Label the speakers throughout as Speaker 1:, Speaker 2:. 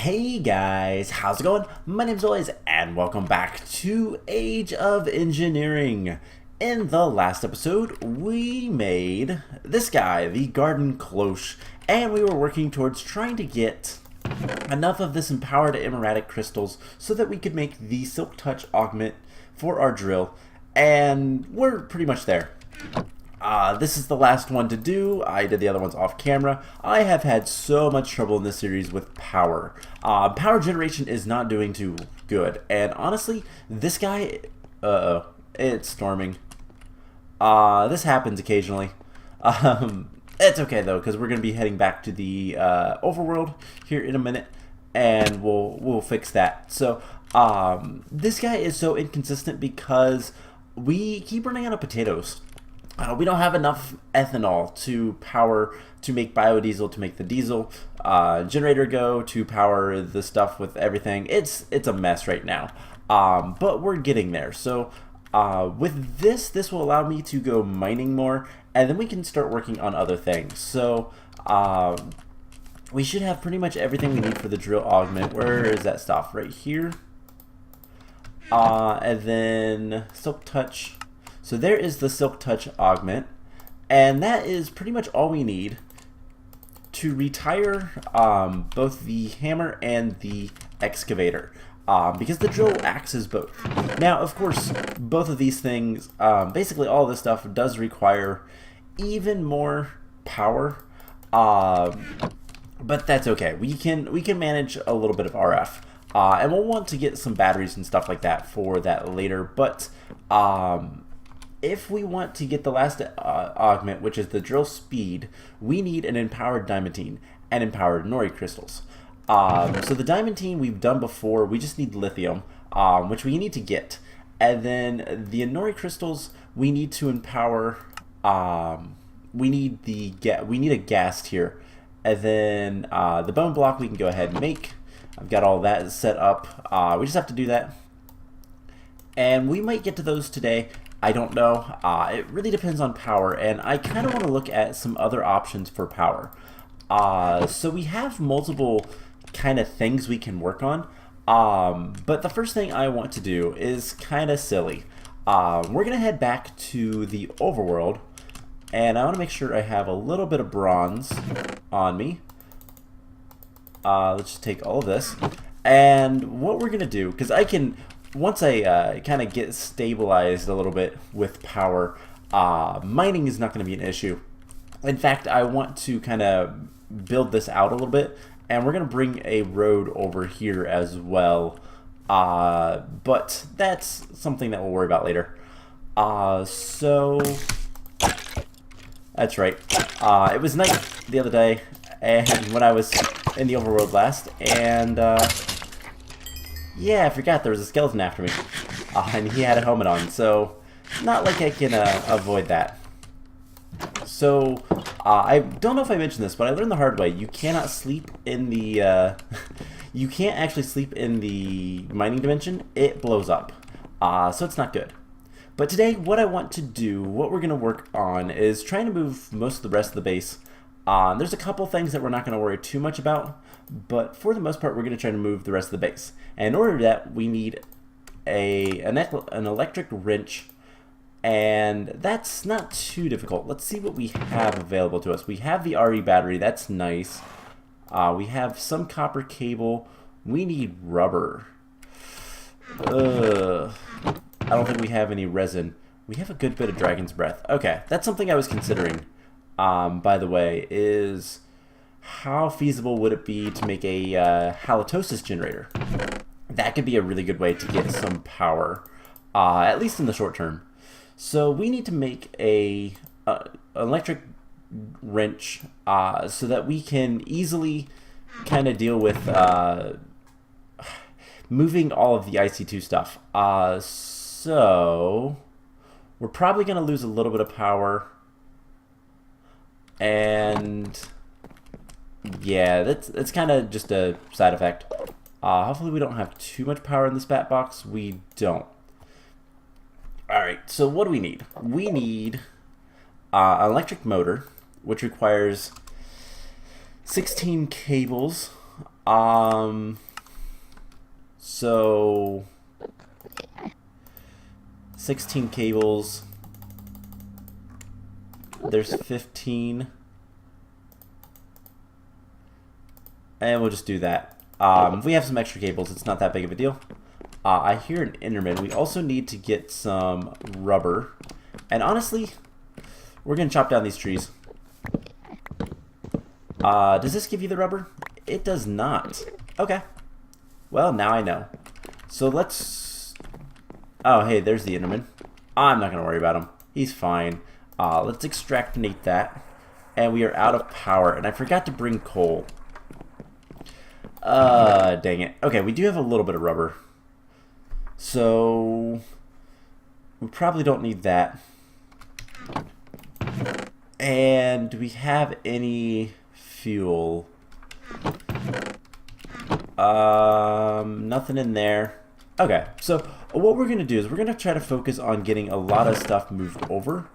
Speaker 1: Hey guys, how's it going? My name's Elias and welcome back to Age of Engineering. In the last episode, we made this guy, the Garden Cloche, and we were working towards trying to get enough of this empowered emeradic crystals so that we could make the Silk Touch augment for our drill, and we're pretty much there. This is the last one to do. I did the other ones off camera. I have had so much trouble in this series with power. Power generation is not doing too good. And honestly, this guy... it's storming. This happens occasionally. It's okay though, because we're going to be heading back to the overworld here in a minute. And we'll fix that. So, this guy is so inconsistent because we keep running out of potatoes. We don't have enough ethanol to make biodiesel to make the diesel generator go to power the stuff with everything. It's a mess right now, but we're getting there. So with this will allow me to go mining more, and then we can start working on other things. So we should have pretty much everything we need for the drill augment. Where is that stuff? Right here. And then Silk Touch. So there is the Silk Touch augment, and that is pretty much all we need to retire both the hammer and the excavator, because the drill acts as both. Now, of course, both of these things, basically all this stuff does require even more power, but that's okay. We can manage a little bit of RF, and we'll want to get some batteries and stuff like that for that later, but if we want to get the last augment, which is the drill speed, we need an empowered diamantine and empowered nori crystals. So the diamantine we've done before, we just need lithium, which we need to get. And then the nori crystals, we need to empower, we need a ghast here. And then the bone block we can go ahead and make. I've got all that set up. We just have to do that. And we might get to those today. I don't know. It really depends on power, and I kind of want to look at some other options for power. So we have multiple kind of things we can work on, but the first thing I want to do is kind of silly. We're going to head back to the overworld, and I want to make sure I have a little bit of bronze on me. Let's just take all of this, and what we're going to do, because I can... Once I kind of get stabilized a little bit with power, mining is not going to be an issue. In fact, I want to kind of build this out a little bit, and we're going to bring a road over here as well. But that's something that we'll worry about later. So that's right. It was night the other day, and when I was in the overworld last, and yeah, I forgot there was a skeleton after me, and he had a helmet on, so not like I can avoid that. So, I don't know if I mentioned this, but I learned the hard way. You cannot sleep in the, you can't actually sleep in the mining dimension. It blows up, so it's not good. But today, what I want to do, what we're going to work on, is trying to move most of the rest of the base. There's a couple things that we're not going to worry too much about, but for the most part, we're going to try to move the rest of the base. And in order to that, we need an electric wrench, and that's not too difficult. Let's see what we have available to us. We have the RE battery. That's nice. We have some copper cable. We need rubber. I don't think we have any resin. We have a good bit of dragon's breath. Okay, that's something I was considering. By the way, is how feasible would it be to make a halitosis generator? That could be a really good way to get some power, at least in the short term. So we need to make a electric wrench so that we can easily kind of deal with moving all of the IC2 stuff. So we're probably going to lose a little bit of power. And yeah, that's kind of just a side effect. Hopefully we don't have too much power in this bat box. We don't. Alright, so what do we need? We need an electric motor, which requires 16 cables So 16 cables. There's 15. And we'll just do that. If we have some extra cables, it's not that big of a deal. I hear an Enderman. We also need to get some rubber. And honestly, we're going to chop down these trees. Does this give you the rubber? It does not. Okay. Well, now I know. So let's... Oh, hey, there's the Enderman. I'm not going to worry about him. He's fine. Let's extractinate that. And we are out of power. And I forgot to bring coal. Dang it. Okay, we do have a little bit of rubber. So... we probably don't need that. And do we have any fuel? Nothing in there. Okay, so what we're going to do is we're going to try to focus on getting a lot of stuff moved over.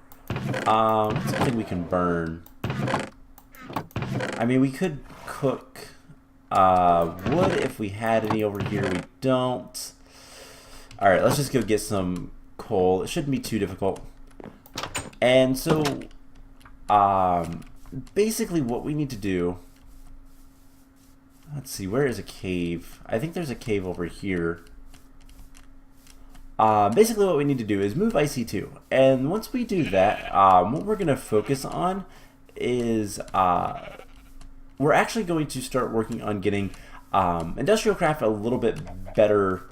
Speaker 1: Something we can burn. I mean, we could cook wood if we had any over here. We don't. Alright, let's just go get some coal. It shouldn't be too difficult. And so, basically what we need to do... Let's see, where is a cave? I think there's a cave over here. Basically what we need to do is move IC2. And once we do that, what we're going to focus on is we're actually going to start working on getting IndustrialCraft a little bit better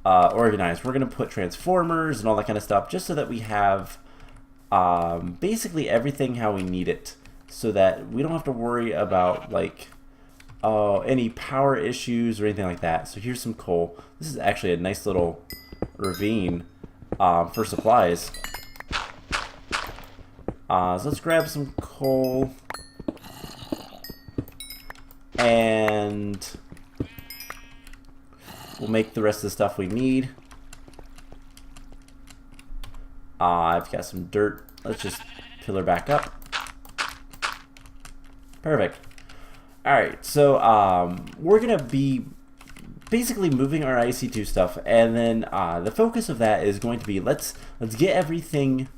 Speaker 1: organized. We're going to put transformers and all that kind of stuff just so that we have basically everything how we need it, so that we don't have to worry about like any power issues or anything like that. So here's some coal. This is actually a nice little ravine for supplies. So let's grab some coal and we'll make the rest of the stuff we need. I've got some dirt. Let's just pillar back up. Perfect. Alright, so we're going to be basically moving our IC2 stuff, and then the focus of that is going to be let's get everything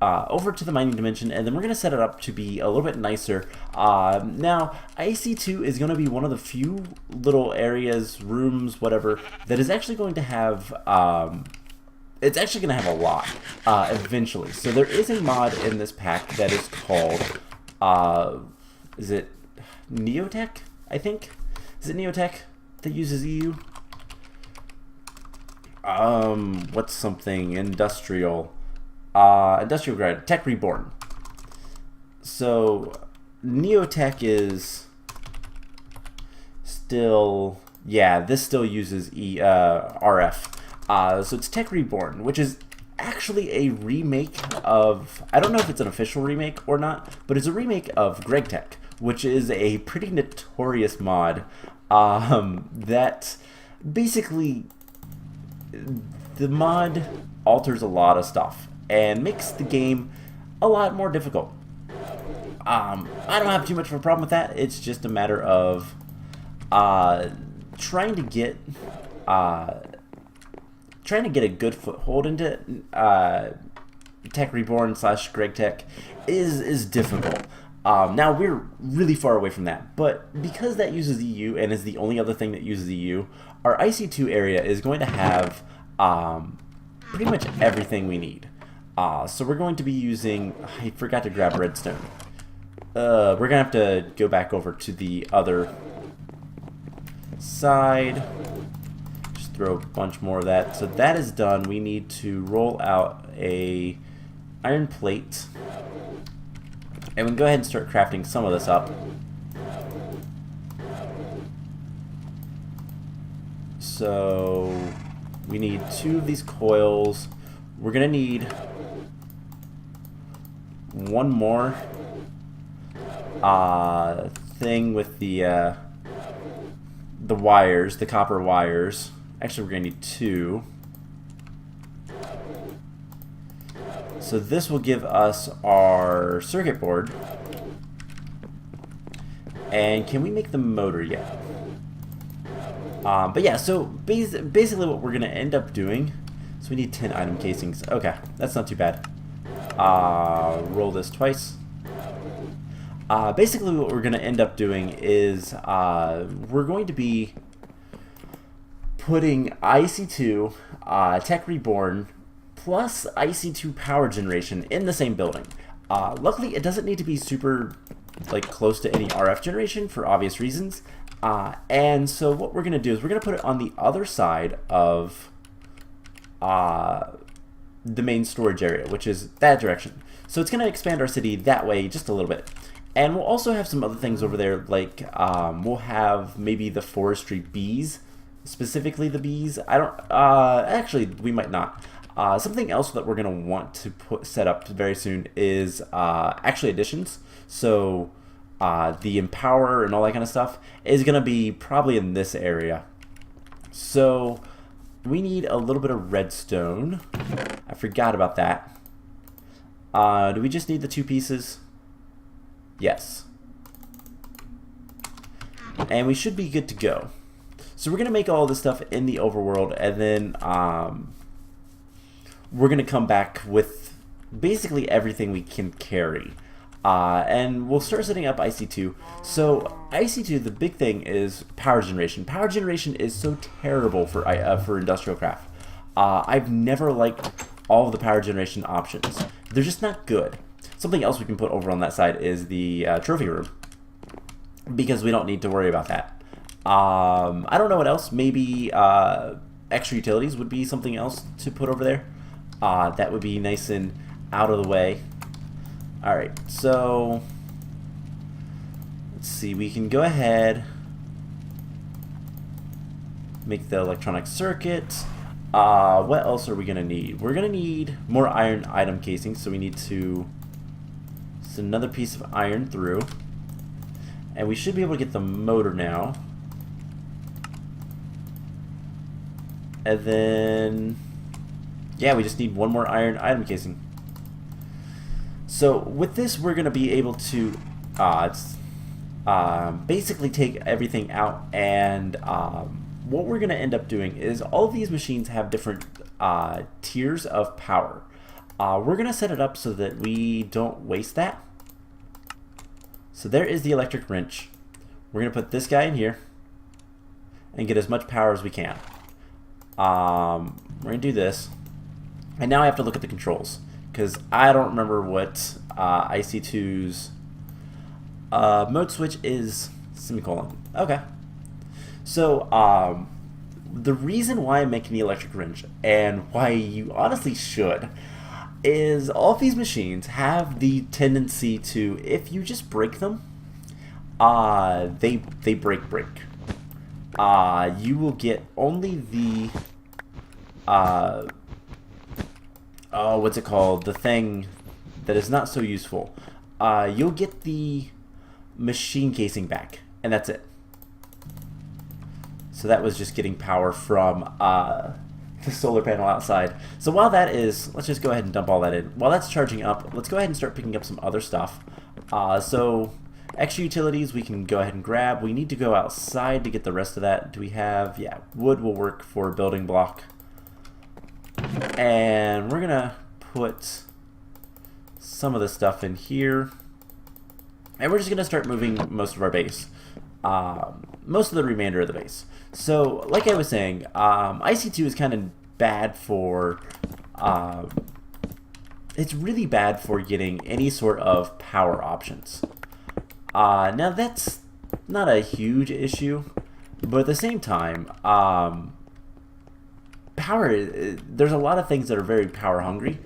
Speaker 1: over to the mining dimension, and then we're going to set it up to be a little bit nicer. Now, IC2 is going to be one of the few little areas, rooms, whatever, that is actually going to have... it's actually going to have a lot eventually. So there is a mod in this pack that is called... is it Neotech, I think? Is it Neotech that uses EU? What's something? IndustrialCraft, Tech Reborn. So, Neotech is still... yeah, this still uses RF. So it's Tech Reborn, which is actually a remake of... I don't know if it's an official remake or not, but it's a remake of GregTech, which is a pretty notorious mod that basically the mod alters a lot of stuff and makes the game a lot more difficult. I don't have too much of a problem with that. It's just a matter of trying to get a good foothold into Tech Reborn / GregTech is difficult. Now we're really far away from that, but because that uses EU and is the only other thing that uses EU, our IC2 area is going to have pretty much everything we need. So we're going to be using... I forgot to grab redstone. We're going to have to go back over to the other side. Just throw a bunch more of that. So that is done. We need to roll out a iron plate. And we can go ahead and start crafting some of this up. So we need 2 of these coils. We're gonna need 1 more thing with the wires, the copper wires. Actually, we're gonna need 2. So this will give us our circuit board. And can we make the motor yet? But yeah, so basically what we're going to end up doing, so we need 10 item casings. Okay, that's not too bad. Roll this twice. Basically what we're going to end up doing is we're going to be putting IC2, Tech Reborn, plus IC2 power generation in the same building. Luckily, it doesn't need to be super close to any RF generation for obvious reasons. And so what we're going to do is we're going to put it on the other side of the main storage area, which is that direction. So it's going to expand our city that way just a little bit. And we'll also have some other things over there, like we'll have maybe the forestry bees, specifically the bees. I don't, actually, we might not. Something else that we're going to want to set up very soon is actually additions. So the Empower and all that kind of stuff is going to be probably in this area. So we need a little bit of redstone. I forgot about that. Do we just need the 2 pieces? Yes. And we should be good to go. So we're going to make all this stuff in the overworld, and then we're going to come back with basically everything we can carry. And we'll start setting up IC2. So IC2, the big thing is power generation. Power generation is so terrible for IndustrialCraft. I've never liked all of the power generation options. They're just not good. Something else we can put over on that side is the trophy room, because we don't need to worry about that. I don't know what else. Maybe extra utilities would be something else to put over there. That would be nice and out of the way. Alright, so let's see, we can go ahead, make the electronic circuit. What else are we going to need? We're going to need more iron item casing, so we need to send another piece of iron through. And we should be able to get the motor now. And then, yeah, we just need one more iron item casing. So with this, we're going to be able to basically take everything out, and what we're going to end up doing is all of these machines have different tiers of power. We're going to set it up so that we don't waste that. So there is the electric wrench. We're going to put this guy in here and get as much power as we can. We're going to do this. And now I have to look at the controls, because I don't remember what IC2's mode switch is. Semicolon. Okay. So the reason why I'm making the electric wrench, and why you honestly should, is all of these machines have the tendency to, if you just break them, they break. You will get only the what's it called? The thing that is not so useful. You'll get the machine casing back, and that's it. So that was just getting power from the solar panel outside. So while that is, let's just go ahead and dump all that in. While that's charging up, let's go ahead and start picking up some other stuff. So extra utilities we can go ahead and grab. We need to go outside to get the rest of that. Do we have, yeah, wood will work for a building block. And we're gonna put some of this stuff in here, and we're just gonna start moving most of our base, most of the remainder of the base. So like I was saying, IC2 is kind of bad for it's really bad for getting any sort of power options. Now that's not a huge issue, but at the same time, power, there's a lot of things that are very power hungry,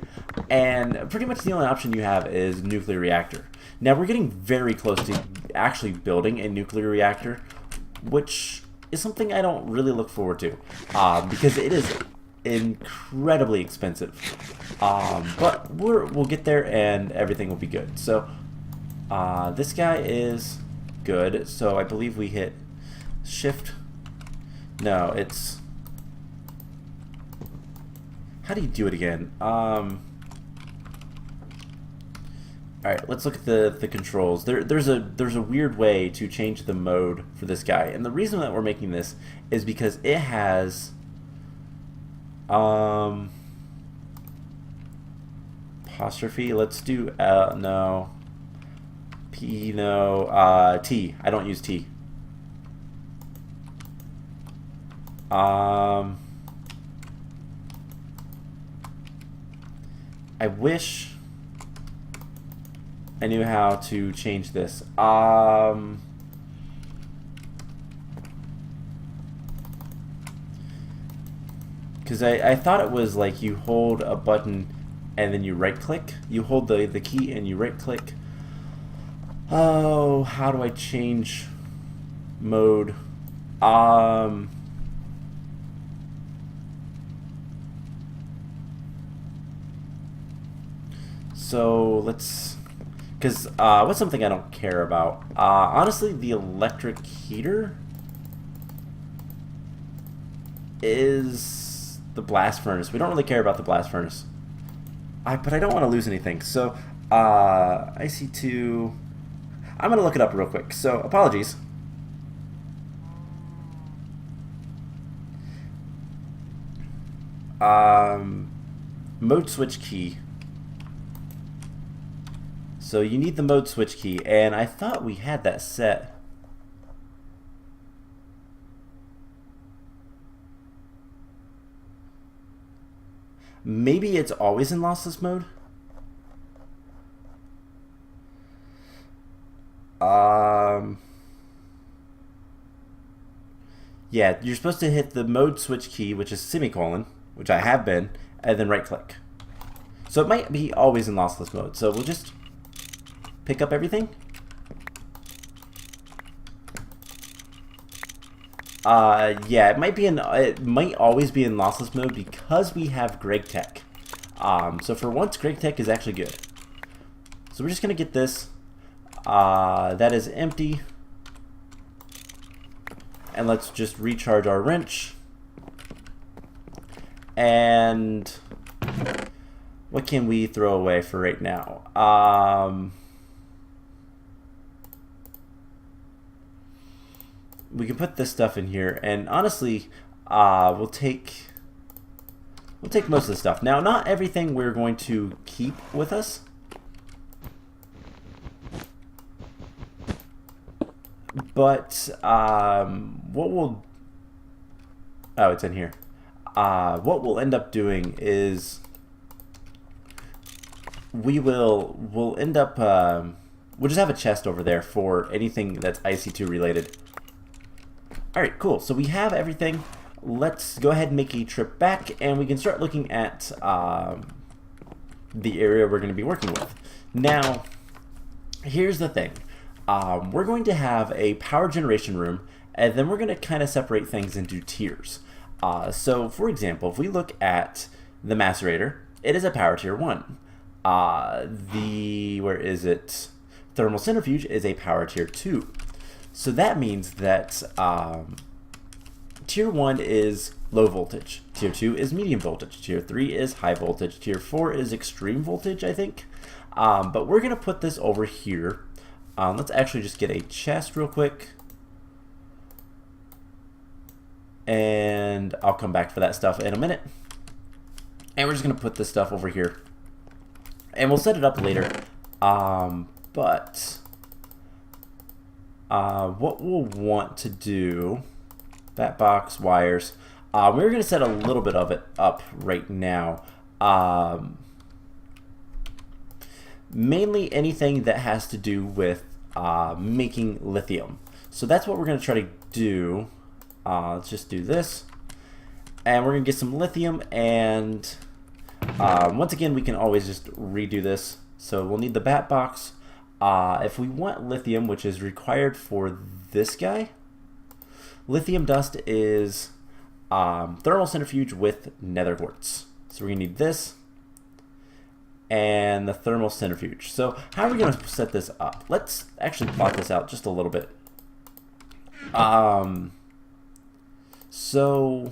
Speaker 1: and pretty much the only option you have is nuclear reactor. Now we're getting very close to actually building a nuclear reactor, which is something I don't really look forward to, because it is incredibly expensive. But we'll get there and everything will be good. So this guy is good. So I believe we hit shift. No, it's, how do you do it again? Alright, Alright, let's look at the controls. There's a weird way to change the mode for this guy. And the reason that we're making this is because it has apostrophe. Let's do no. P, no. T. I don't use T. I wish I knew how to change this. Because I thought it was like you hold a button and then you right click. You hold the key and you right click. Oh, how do I change mode? So let's, because what's something I don't care about? Honestly, the electric heater is the blast furnace. We don't really care about the blast furnace. But I don't want to lose anything. So IC2, I'm going to look it up real quick. So apologies. Mode switch key. So you need the mode switch key, and I thought we had that set. Maybe it's always in lossless mode? Yeah, you're supposed to hit the mode switch key, which is semicolon, which I have been, and then right click. So it might be always in lossless mode. So we'll just pick up everything. Yeah, it might always be in lossless mode because we have Greg Tech. So for once, Greg Tech is actually good. So we're just gonna get this. That is empty. And let's just recharge our wrench. And what can we throw away for right now? We can put this stuff in here, and honestly, we'll take most of the stuff. Now, not everything we're going to keep with us. But what we'll... Oh, it's in here. What we'll end up doing is we'll end up... we'll just have a chest over there for anything that's IC2 related. Alright, cool. So we have everything. Let's go ahead and make a trip back, and we can start looking at the area we're going to be working with. Now, here's the thing. We're going to have a power generation room, and then we're going to kind of separate things into tiers. So, for example, if we look at the macerator, it is a power tier 1. Where is it? Thermal centrifuge is a power tier 2. So that means that tier 1 is low voltage, tier 2 is medium voltage, tier 3 is high voltage, tier 4 is extreme voltage, I think. But we're going to put this over here. Let's actually just get a chest real quick. And I'll come back for that stuff in a minute. And we're just going to put this stuff over here. And we'll set it up later. What we'll want to do, bat box, wires, we're going to set a little bit of it up right now. Mainly anything that has to do with making lithium. So that's what we're going to try to do. Let's just do this. And we're going to get some lithium, and once again, we can always just redo this. So we'll need the bat box. If we want lithium, which is required for this guy, lithium dust is thermal centrifuge with nether quartz. So we're going to need this and the thermal centrifuge. So how are we going to set this up? Let's actually plot this out just a little bit. So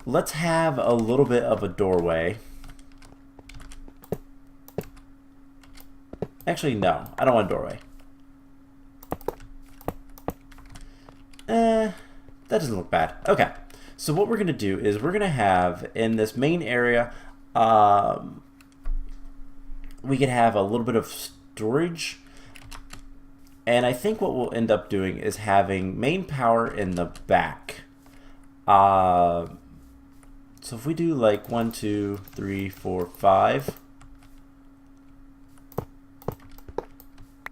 Speaker 1: let's have a little bit of a doorway. Actually, no. I don't want a doorway. That doesn't look bad. Okay. So what we're going to do is we're going to have in this main area, we could have a little bit of storage. And I think what we'll end up doing is having main power in the back. So if we do like 1, 2, 3, 4, 5,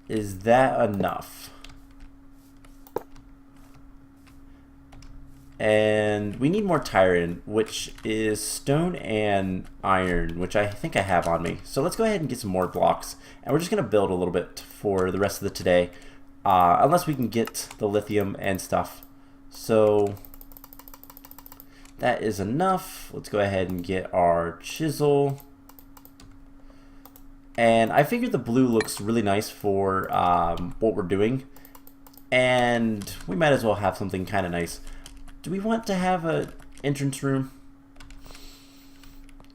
Speaker 1: is that enough? And we need more iron, which is stone and iron, which I think I have on me. So let's go ahead and get some more blocks. And we're just going to build a little bit for the rest of the today. Unless we can get the lithium and stuff. So that is enough. Let's go ahead and get our chisel. And I figured the blue looks really nice for what we're doing. And we might as well have something kind of nice. Do we want to have an entrance room?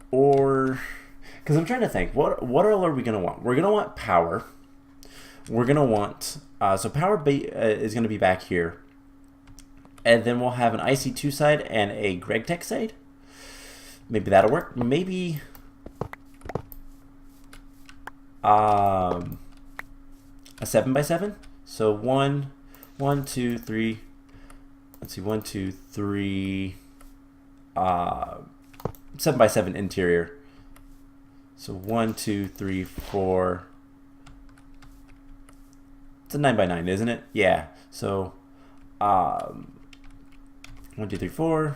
Speaker 1: Or, because I'm trying to think, what all are we going to want? We're going to want power. We're going to want, so power is going to be back here. And then we'll have an IC2 side and a GregTech side. Maybe that'll work. Maybe a 7x7. So 1, 2, 3. Let's see, 1, 2, 3. 7x7 interior. So 1, 2, 3, 4. It's a 9x9, isn't it? Yeah. So 1, 2, 3, 4.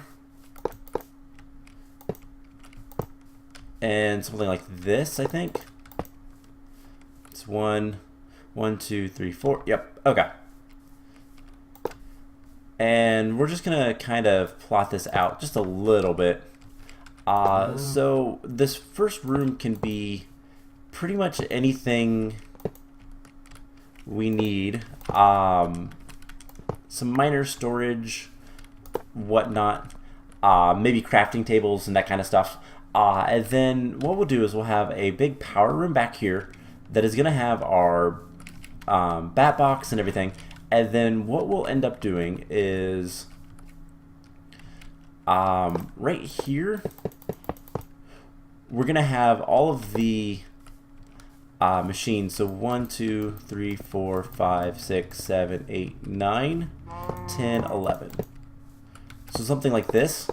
Speaker 1: And something like this, I think. It's 1, 2, 3, 4. Yep. Okay. And we're just gonna kind of plot this out just a little bit. So this first room can be pretty much anything we need. Some minor storage, whatnot, maybe crafting tables and that kind of stuff. And then what we'll do is we'll have a big power room back here that is gonna have our bat box and everything. And then what we'll end up doing is right here, we're going to have all of the machines. So 1, 2, 3, 4, 5, 6, 7, 8, 9, 10, 11. So something like this.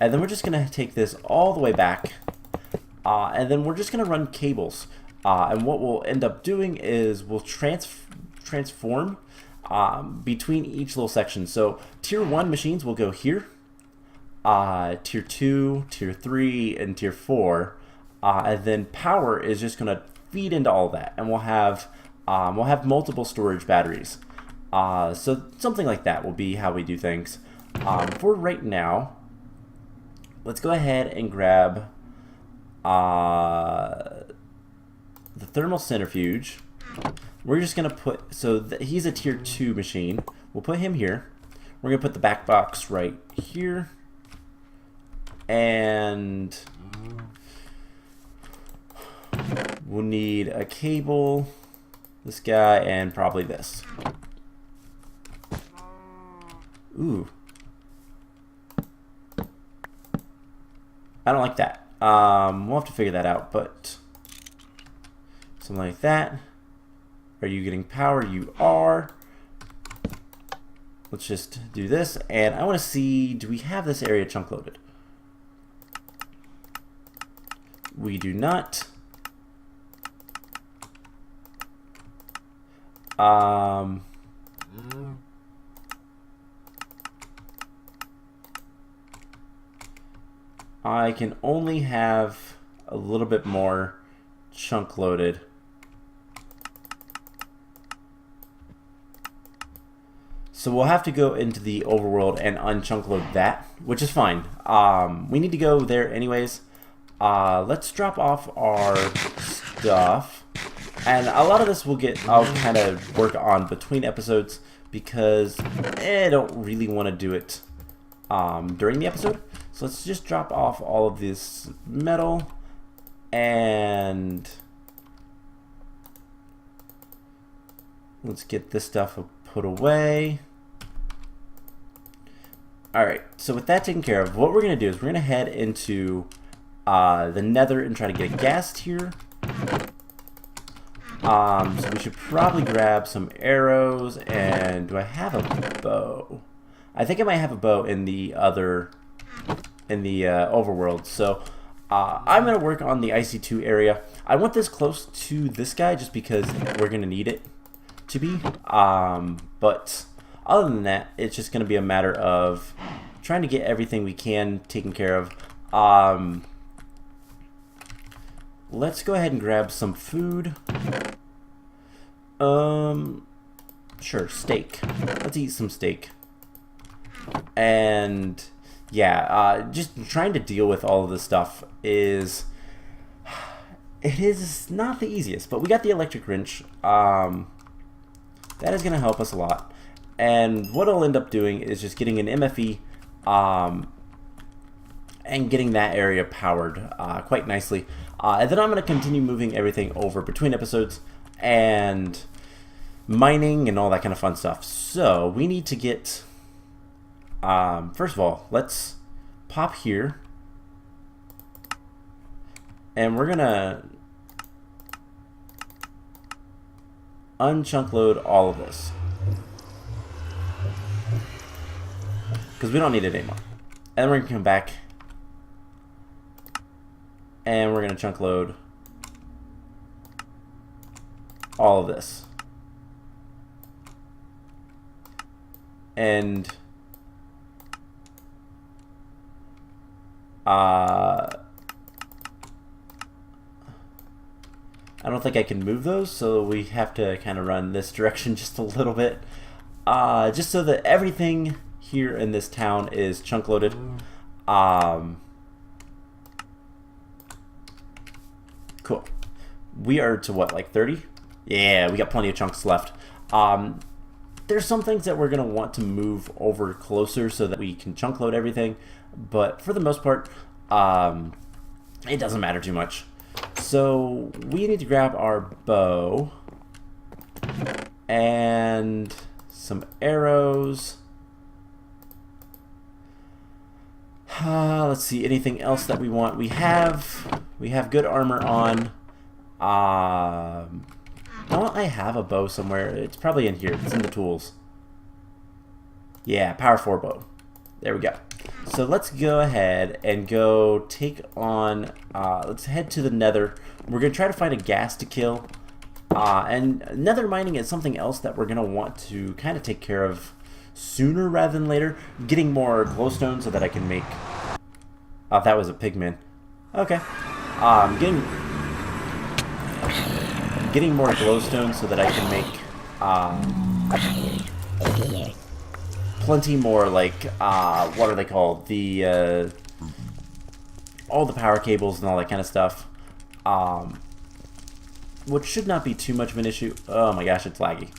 Speaker 1: And then we're just going to take this all the way back. And then we're just going to run cables. And what we'll end up doing is we'll transform between each little section. So tier 1 machines will go here, tier 2, tier 3, and tier 4, and then power is just going to feed into all that, and we'll have multiple storage batteries. So something like that will be how we do things. For right now, let's go ahead and grab the thermal centrifuge. We're just going to put, so he's a tier 2 machine. We'll put him here. We're going to put the back box right here. And we'll need a cable, this guy, and probably this. Ooh. I don't like that. We'll have to figure that out, but something like that. Are you getting power? You are. Let's just do this. And I want to see, do we have this area chunk loaded? We do not. I can only have a little bit more chunk loaded. So we'll have to go into the overworld and unchunk load that, which is fine. We need to go there anyways. Let's drop off our stuff. And a lot of this I'll kind of work on between episodes because I don't really want to do it during the episode. So let's just drop off all of this metal and Let's get this stuff put away. Alright, so with that taken care of, what we're going to do is we're going to head into the nether and try to get a ghast here. So we should probably grab some arrows, and do I have a bow? I think I might have a bow in the overworld. So I'm going to work on the IC2 area. I want this close to this guy just because we're going to need it to be. But other than that, it's just going to be a matter of trying to get everything we can taken care of. Let's go ahead and grab some food. Sure, steak. Let's eat some steak. And yeah, just trying to deal with all of this stuff is not the easiest, but we got the electric wrench. That is going to help us a lot. And what I'll end up doing is just getting an MFE and getting that area powered quite nicely. And then I'm going to continue moving everything over between episodes and mining and all that kind of fun stuff. So we need to get, first of all, let's pop here. And we're going to unchunk load all of this, because we don't need it anymore. And then we're going to come back and we're going to chunk load all of this. And I don't think I can move those, so we have to kind of run this direction just a little bit, just so that everything here in this town is chunk loaded. Cool. We are to what, like 30? Yeah, we got plenty of chunks left. There's some things that we're going to want to move over closer so that we can chunk load everything, but for the most part, it doesn't matter too much. So we need to grab our bow and some arrows. Let's see, anything else that we want? We have good armor on. Don't I have a bow somewhere? It's probably in here. It's in the tools. Yeah, power 4 bow. There we go. So let's go ahead and go take on, let's head to the nether. We're going to try to find a ghast to kill. And nether mining is something else that we're going to want to kind of take care of sooner rather than later. Getting more glowstone so that I can make... Oh, that was a pigman. Okay. Getting more glowstone so that I can make... plenty more, like, what are they called? The, all the power cables and all that kind of stuff. Which should not be too much of an issue. Oh my gosh, it's laggy.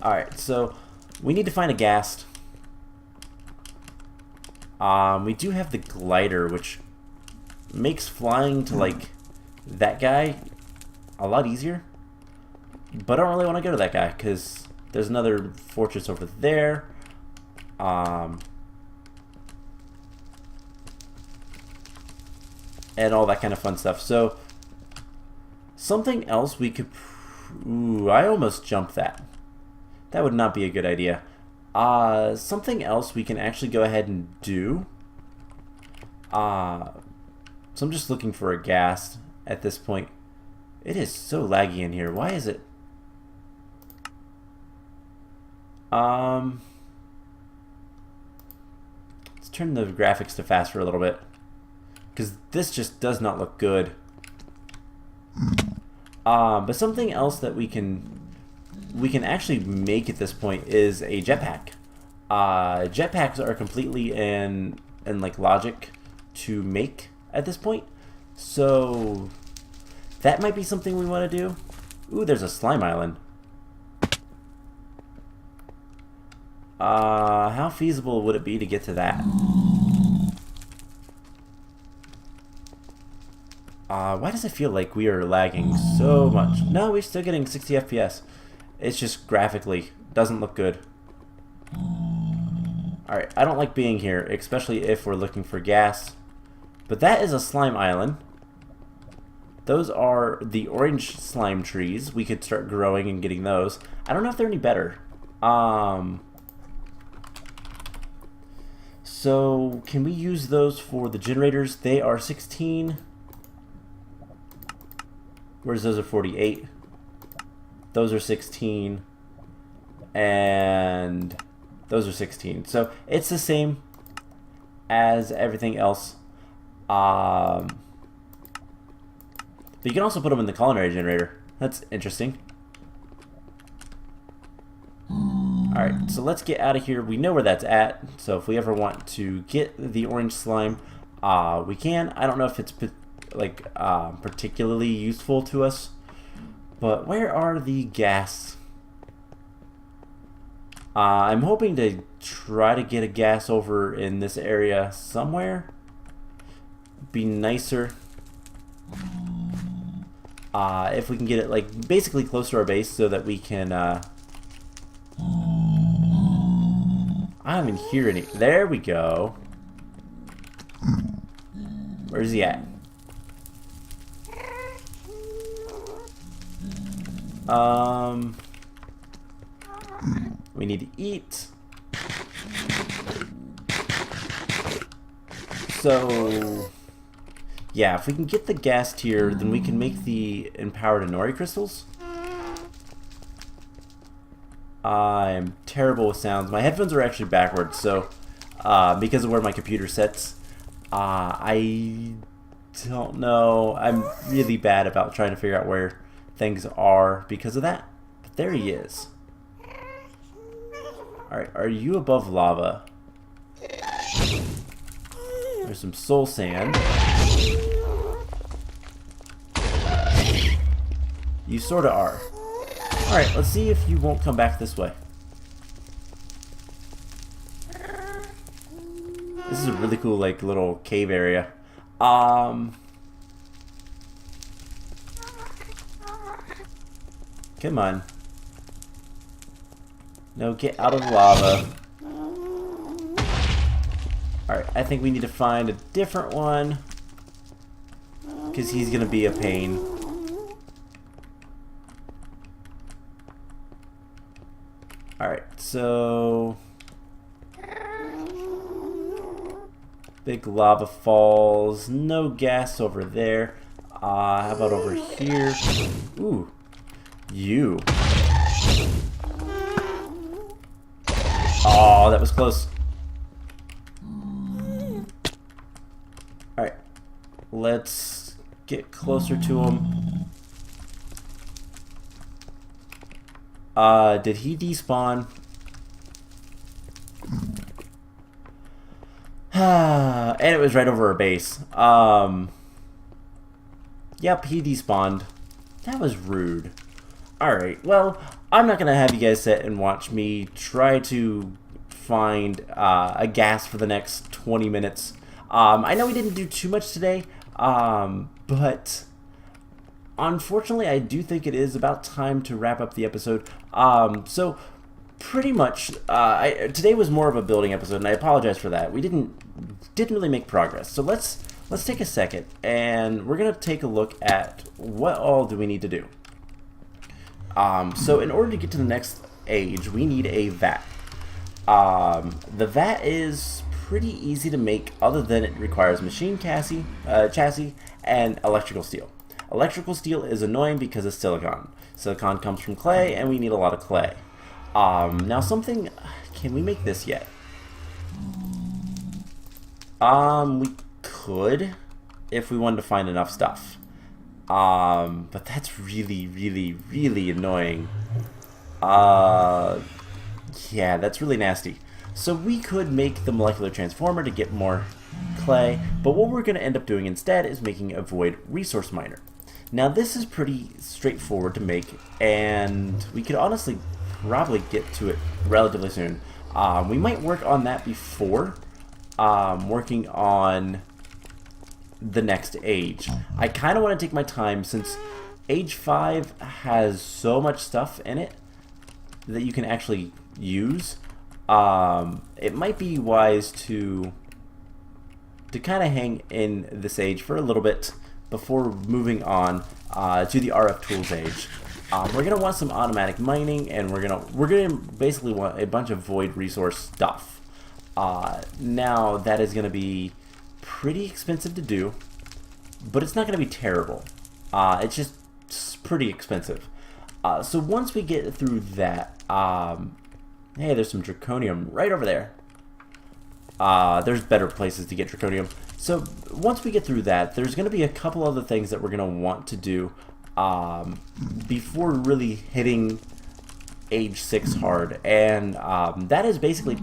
Speaker 1: Alright, so we need to find a ghast. We do have the glider, which makes flying to, like, that guy a lot easier. But I don't really want to go to that guy, because there's another fortress over there. And all that kind of fun stuff. So something else we could... Ooh, I almost jumped that. That would not be a good idea. Something else we can actually go ahead and do. So I'm just looking for a ghast at this point. It is so laggy in here. Why is it? Let's turn the graphics to fast for a little bit, because this just does not look good. But something else that we can actually make at this point is a jetpack. Jetpacks are completely in like logic to make at this point, so that might be something we want to do. Ooh, there's a slime island. How feasible would it be to get to that? Why does it feel like we are lagging so much? No, we're still getting 60 FPS. It's just graphically doesn't look good. Alright, I don't like being here, especially if we're looking for gas. But that is a slime island. Those are the orange slime trees. We could start growing and getting those. I don't know if they're any better. So, can we use those for the generators? They are 16. Whereas those are 48. Those are 16. And those are 16. So, it's the same as everything else. But you can also put them in the culinary generator. That's interesting. Alright, so let's get out of here. We know where that's at, so if we ever want to get the orange slime, we can. I don't know if it's particularly useful to us, but where are the gas? I'm hoping to try to get a gas over in this area somewhere. Be nicer if we can get it like basically close to our base so that we can I don't even hear any. There we go. Where's he at? We need to eat. So yeah, if we can get the gas tier, then we can make the empowered Inori crystals. I'm terrible with sounds. My headphones are actually backwards, so because of where my computer sits, I don't know. I'm really bad about trying to figure out where things are because of that. But there he is. Alright, are you above lava? There's some soul sand. You sorta are. Alright, let's see if you won't come back this way. This is a really cool, like, little cave area. Come on. No, get out of the lava. Alright, I think we need to find a different one, because he's gonna be a pain. Alright, so big lava falls, no gas over there. How about over here? Ooh, you. Oh, that was close. Alright, let's get closer to him. Did he despawn? And it was right over our base. Yep, he despawned. That was rude. Alright, well, I'm not gonna have you guys sit and watch me try to find a gas for the next 20 minutes. I know we didn't do too much today, but unfortunately, I do think it is about time to wrap up the episode. So pretty much, today was more of a building episode, and I apologize for that. We didn't really make progress. So let's take a second, and we're gonna take a look at what all do we need to do. So in order to get to the next age, we need a vat. The vat is pretty easy to make, other than it requires machine chassis and electrical steel. Electrical steel is annoying because of silicon. Silicon comes from clay, and we need a lot of clay. Now can we make this yet? We could, if we wanted to find enough stuff. But that's really, really, really annoying. Yeah, that's really nasty. So we could make the molecular transformer to get more clay, but what we're going to end up doing instead is making a void resource miner. Now this is pretty straightforward to make, and we could honestly probably get to it relatively soon. We might work on that before working on the next age. I kind of want to take my time, since age 5 has so much stuff in it that you can actually use, it might be wise to kind of hang in this age for a little bit before moving on to the RF tools age. We're gonna want some automatic mining, and we're gonna basically want a bunch of void resource stuff. Now that is gonna be pretty expensive to do, but it's not gonna be terrible. It's just pretty expensive. So once we get through that, hey, there's some draconium right over there. There's better places to get draconium. So once we get through that, there's going to be a couple other things that we're going to want to do before really hitting age 6 hard, and that is basically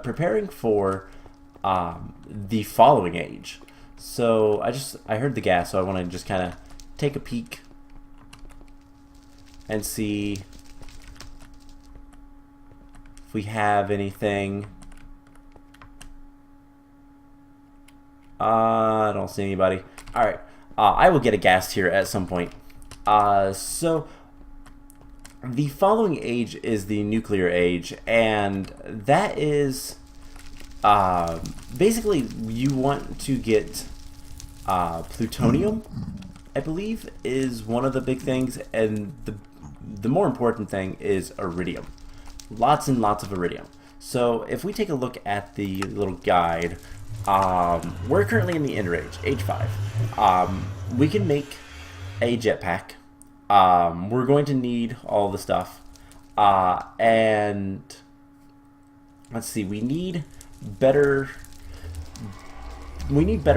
Speaker 1: preparing for the following age. So I heard the gas, so I want to just kind of take a peek and see if we have anything. I don't see anybody. Alright, I will get a gas here at some point. So the following age is the nuclear age, and that is basically you want to get plutonium, I believe, is one of the big things, and the more important thing is iridium. Lots and lots of iridium. So if we take a look at the little guide, we're currently in the Ender age, age 5. We can make a jetpack. We're going to need all the stuff, and let's see. We need better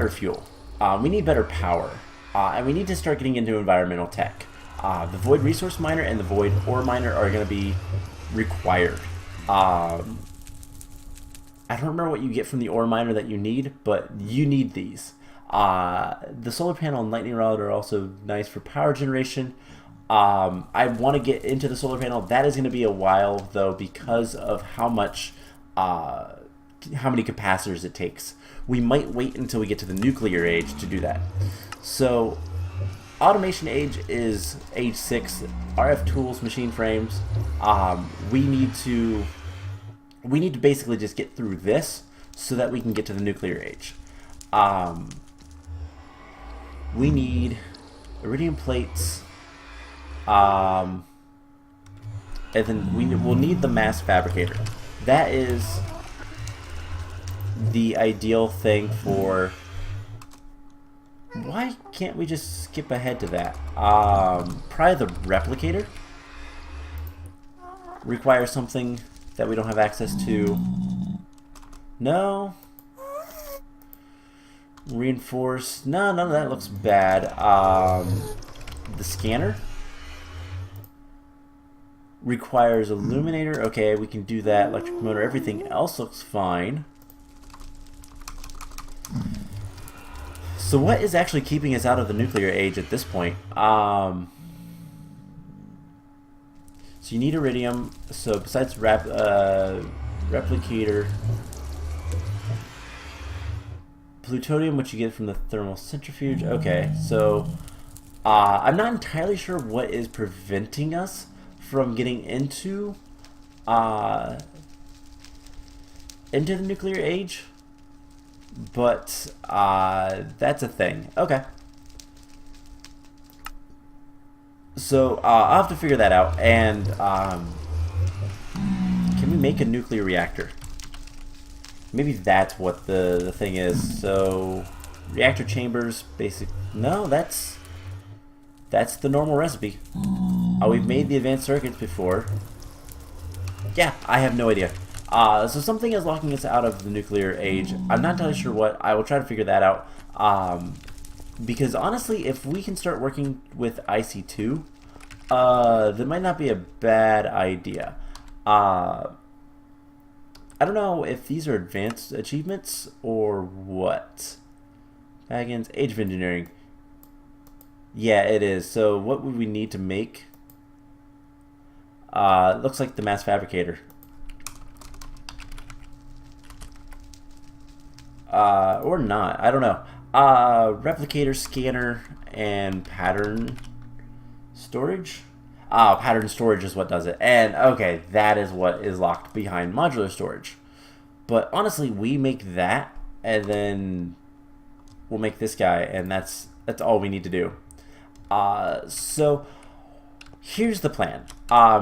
Speaker 1: fuel. We need better power, and we need to start getting into environmental tech. The void resource miner and the void ore miner are going to be required. I don't remember what you get from the ore miner that you need, but you need these. The solar panel and lightning rod are also nice for power generation. I want to get into the solar panel. That is going to be a while, though, because of how many capacitors it takes. We might wait until we get to the nuclear age to do that. So automation age is age 6. RF tools, machine frames. We need to basically just get through this so that we can get to the nuclear age. We need iridium plates, and then we'll need the mass fabricator. That is the ideal thing for... Why can't we just skip ahead to that? Probably the replicator requires something that we don't have access to. No. Reinforce. No, none of that looks bad. The scanner requires illuminator. Okay, we can do that. Electric motor. Everything else looks fine. So what is actually keeping us out of the nuclear age at this point? So you need iridium. So besides replicator, plutonium, which you get from the thermal centrifuge. Okay, so I'm not entirely sure what is preventing us from getting into the nuclear age, but that's a thing. Okay. So I'll have to figure that out. And can we make a nuclear reactor? Maybe that's what the thing is. So reactor chambers, basic. No, that's the normal recipe. We've made the advanced circuits before. Yeah, I have no idea. So something is locking us out of the nuclear age. I'm not entirely sure what. I will try to figure that out. Because honestly, if we can start working with IC2, that might not be a bad idea. I don't know if these are advanced achievements or what. Baggins, Age of Engineering. Yeah, it is. So what would we need to make? It looks like the mass fabricator. Or not. I don't know. Replicator, scanner, and pattern storage. Pattern storage is what does it. And okay, that is what is locked behind modular storage. But honestly, we make that, and then we'll make this guy, and that's all we need to do. So here's the plan.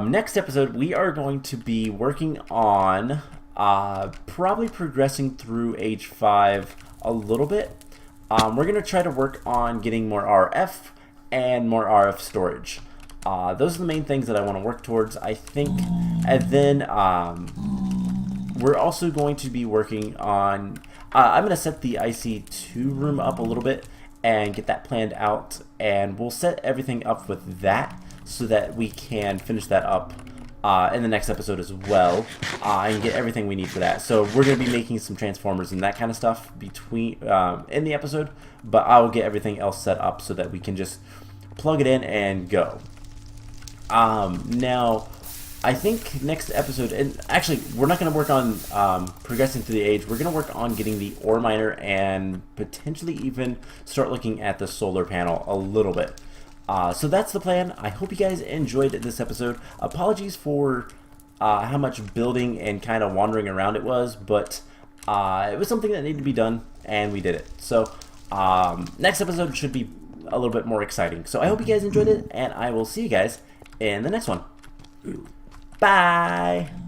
Speaker 1: Next episode, we are going to be working on probably progressing through age 5 a little bit. We're going to try to work on getting more RF and more RF storage. Those are the main things that I want to work towards, I think. And then we're also going to be working on... I'm going to set the IC2 room up a little bit and get that planned out. And we'll set everything up with that so that we can finish that up in the next episode as well, and get everything we need for that. So we're going to be making some transformers and that kind of stuff between in the episode, but I will get everything else set up so that we can just plug it in and go. Now, I think next episode, and actually we're not going to work on progressing through the age. We're going to work on getting the ore miner and potentially even start looking at the solar panel a little bit. So that's the plan. I hope you guys enjoyed this episode. Apologies for how much building and kind of wandering around it was, but it was something that needed to be done, and we did it. So next episode should be a little bit more exciting. So I hope you guys enjoyed it, and I will see you guys in the next one. Bye!